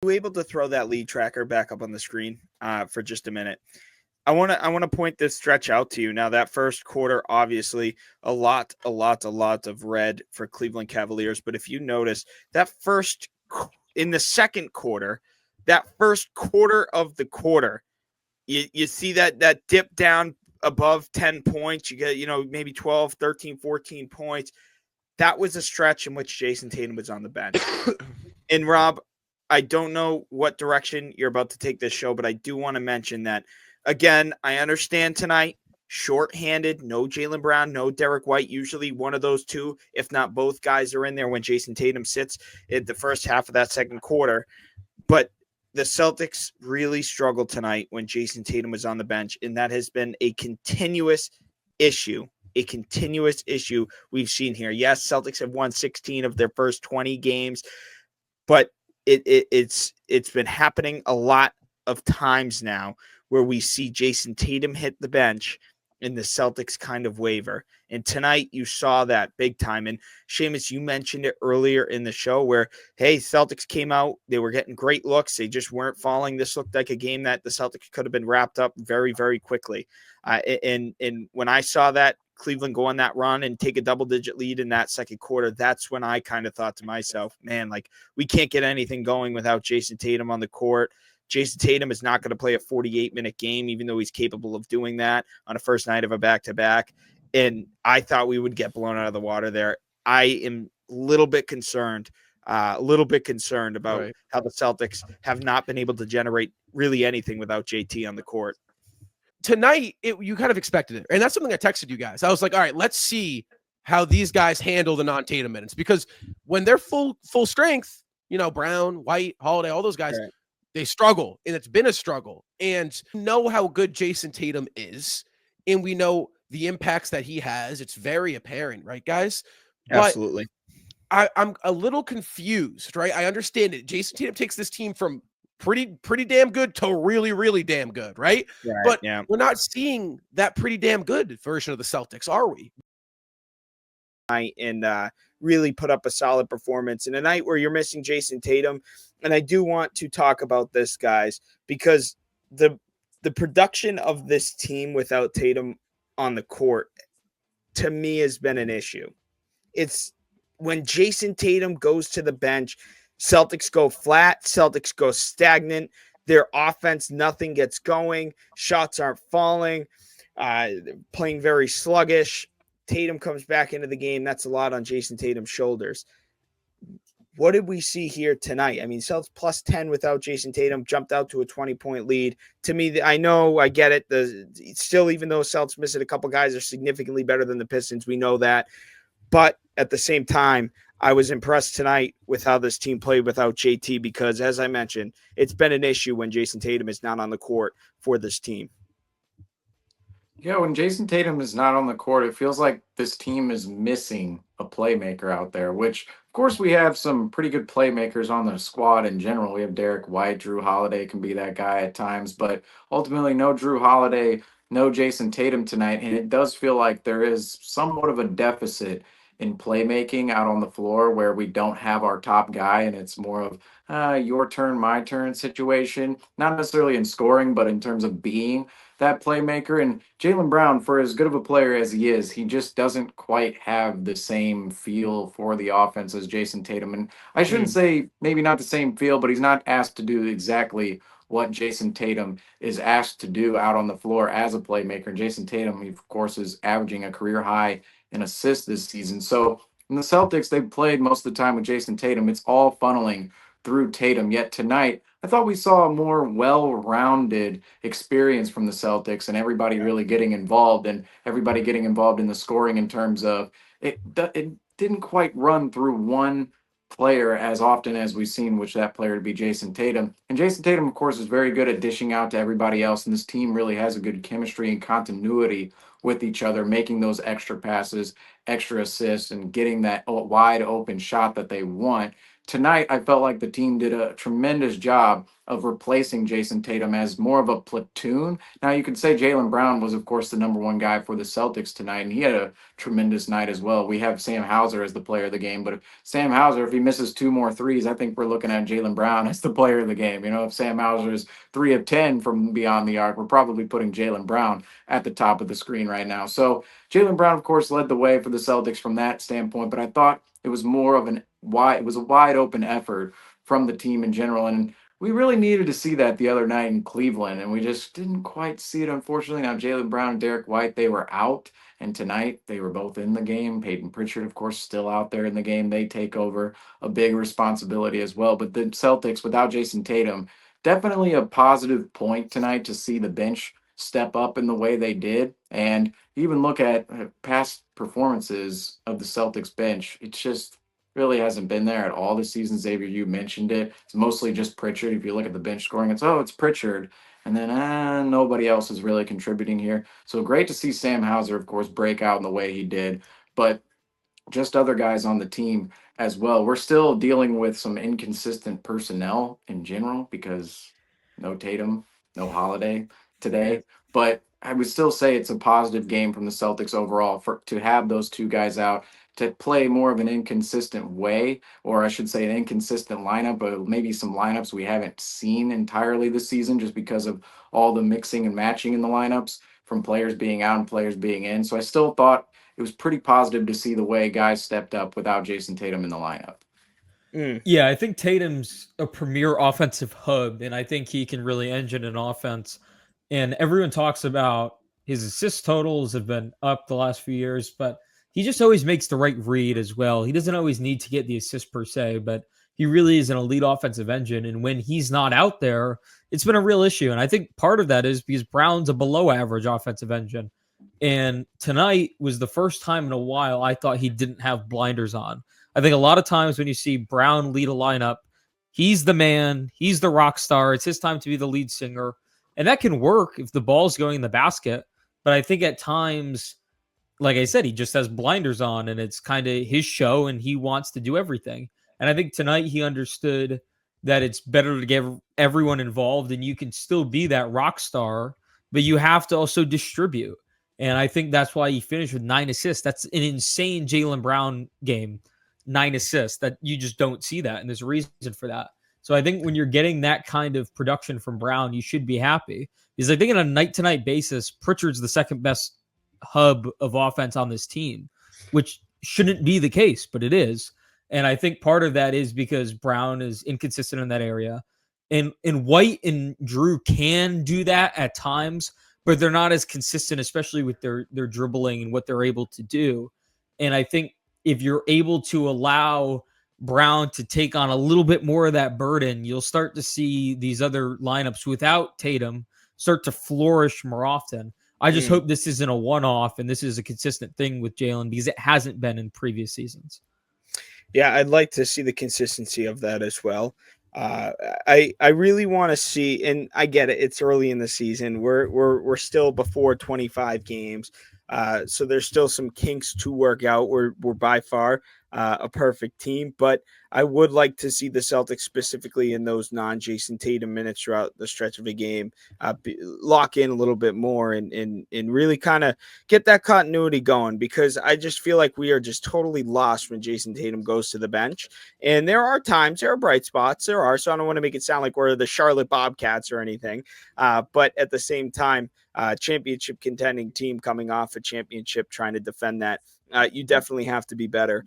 you able to throw that lead tracker back up on the screen for just a minute? I want to point this stretch out to you. Now, that first quarter, obviously, a lot of red for Cleveland Cavaliers. But if you notice that in the second quarter, that first quarter of the quarter, you see that dip down above 10 points. You get, maybe 12, 13, 14 points. That was a stretch in which Jason Tatum was on the bench. And Rob, I don't know what direction you're about to take this show, but I do want to mention that, again, I understand tonight, shorthanded, no Jaylen Brown, no Derek White. Usually one of those two, if not both guys, are in there when Jason Tatum sits in the first half of that second quarter. But the Celtics really struggled tonight when Jason Tatum was on the bench, and that has been a continuous issue we've seen here. Yes, Celtics have won 16 of their first 20 games, but it's been happening a lot of times now where we see Jason Tatum hit the bench and the Celtics kind of waver. And tonight you saw that big time. And Seamus, you mentioned it earlier in the show where, hey, Celtics came out, they were getting great looks. They just weren't falling. This looked like a game that the Celtics could have been wrapped up very, very quickly. And when I saw that Cleveland go on that run and take a double-digit lead in that second quarter, that's when I kind of thought to myself, man, like, we can't get anything going without Jason Tatum on the court. Jason Tatum is not going to play a 48-minute game, even though he's capable of doing that on a first night of a back-to-back. And I thought we would get blown out of the water there. I am a little bit concerned about how the Celtics have not been able to generate really anything without JT on the court. Tonight, you kind of expected it. And that's something I texted you guys. I was like, all right, let's see how these guys handle the non-Tatum minutes. Because when they're full strength, Brown, White, Holiday, all those guys, right, they struggle. And it's been a struggle. And we know how good Jason Tatum is. And we know the impacts that he has. It's very apparent, right, guys? Absolutely. But I'm a little confused, right? I understand it. Jason Tatum takes this team from pretty damn good to really, really damn good, right? But yeah, we're not seeing that pretty damn good version of the Celtics, are we? And really put up a solid performance in a night where you're missing Jason Tatum. And I do want to talk about this, guys, because the production of this team without Tatum on the court, to me, has been an issue. It's when Jason Tatum goes to the bench, Celtics go flat, Celtics go stagnant. Their offense, nothing gets going. Shots aren't falling. Playing very sluggish. Tatum comes back into the game. That's a lot on Jason Tatum's shoulders. What did we see here tonight? I mean, Celtics plus 10 without Jason Tatum, jumped out to a 20-point lead. To me, I know, I get it. Still, even though Celtics missing a couple guys, are significantly better than the Pistons. We know that. But at the same time, I was impressed tonight with how this team played without JT because, as I mentioned, it's been an issue when Jason Tatum is not on the court for this team. Yeah, when Jason Tatum is not on the court, it feels like this team is missing a playmaker out there, which, of course, we have some pretty good playmakers on the squad in general. We have Derek White, Drew Holiday can be that guy at times, but ultimately no Drew Holiday, no Jason Tatum tonight, and it does feel like there is somewhat of a deficit in playmaking out on the floor where we don't have our top guy and it's more of your turn, my turn situation, not necessarily in scoring, but in terms of being that playmaker. And Jaylen Brown, for as good of a player as he is, he just doesn't quite have the same feel for the offense as Jason Tatum. And I shouldn't say maybe not the same feel, but he's not asked to do exactly what Jason Tatum is asked to do out on the floor as a playmaker. And Jason Tatum, he, of course, is averaging a career high in assists this season. So in the Celtics, they've played most of the time with Jason Tatum. It's all funneling through Tatum. Yet tonight, I thought we saw a more well-rounded experience from the Celtics and everybody really getting involved and everybody getting involved in the scoring in terms of it didn't quite run through one player as often as we've seen, which that player to be Jason Tatum. And Jason Tatum, of course, is very good at dishing out to everybody else. And this team really has a good chemistry and continuity with each other, making those extra passes, extra assists, and getting that wide open shot that they want tonight I felt like the team did a tremendous job of replacing Jason Tatum as more of a platoon. Now you could say Jaylen Brown was, of course, the number one guy for the Celtics tonight, and he had a tremendous night as well. We have Sam Hauser as the player of the game, but if Sam Hauser, if he misses 2 more threes, I think we're looking at Jaylen Brown as the player of the game. You know, if Sam Hauser is 3 of 10 from beyond the arc, we're probably putting Jaylen Brown at the top of the screen right now. So Jaylen Brown, of course, led the way for the Celtics from that standpoint, but I thought it was more of it was a wide open effort from the team in general. And we really needed to see that the other night in Cleveland, and we just didn't quite see it, unfortunately. Now, Jaylen Brown and Derek White, they were out, and tonight they were both in the game. Peyton Pritchard, of course, still out there in the game. They take over a big responsibility as well. But the Celtics, without Jason Tatum, definitely a positive point tonight to see the bench step up in the way they did. And even look at past performances of the Celtics bench, it's just really hasn't been there at all this season. Xavier, you mentioned it. It's mostly just Pritchard. If you look at the bench scoring, it's Pritchard. And then nobody else is really contributing here. So great to see Sam Hauser, of course, break out in the way he did. But just other guys on the team as well. We're still dealing with some inconsistent personnel in general because no Tatum, no Holiday today. But I would still say it's a positive game from the Celtics overall to have those 2 guys out, to play more of an inconsistent way, or I should say an inconsistent lineup, but maybe some lineups we haven't seen entirely this season just because of all the mixing and matching in the lineups from players being out and players being in. So I still thought it was pretty positive to see the way guys stepped up without Jason Tatum in the lineup. Yeah, I think Tatum's a premier offensive hub, and I think he can really engine an offense. And everyone talks about his assist totals have been up the last few years, but he just always makes the right read as well. He doesn't always need to get the assist per se, but he really is an elite offensive engine. And when he's not out there, it's been a real issue. And I think part of that is because Brown's a below average offensive engine. And tonight was the first time in a while I thought he didn't have blinders on. I think a lot of times when you see Brown lead a lineup, he's the man, he's the rock star. It's his time to be the lead singer. And that can work if the ball's going in the basket. But I think at times, like I said, he just has blinders on and it's kind of his show and he wants to do everything. And I think tonight he understood that it's better to get everyone involved and you can still be that rock star, but you have to also distribute. And I think that's why he finished with 9 assists. That's an insane Jaylen Brown game, 9 assists, that you just don't see that. And there's a reason for that. So I think when you're getting that kind of production from Brown, you should be happy. Because I think on a night-to-night basis, Pritchard's the second best hub of offense on this team, which shouldn't be the case, but it is. And I think part of that is because Brown is inconsistent in that area. And White and Drew can do that at times, but they're not as consistent, especially with their dribbling and what they're able to do. And I think if you're able to allow Brown to take on a little bit more of that burden, you'll start to see these other lineups without Tatum start to flourish more often. I just hope this isn't a one-off and this is a consistent thing with Jaylen because it hasn't been in previous seasons. Yeah, I'd like to see the consistency of that as well. I really want to see, and I get it. It's early in the season. We're still before 25 games, so there's still some kinks to work out. We're by far a perfect team, but I would like to see the Celtics specifically in those non-Jason Tatum minutes throughout the stretch of a game lock in a little bit more and really kind of get that continuity going, because I just feel like we are just totally lost when Jason Tatum goes to the bench. And there are times, there are bright spots, so I don't want to make it sound like we're the Charlotte Bobcats or anything, but at the same time, championship contending team coming off a championship trying to defend that, you definitely have to be better.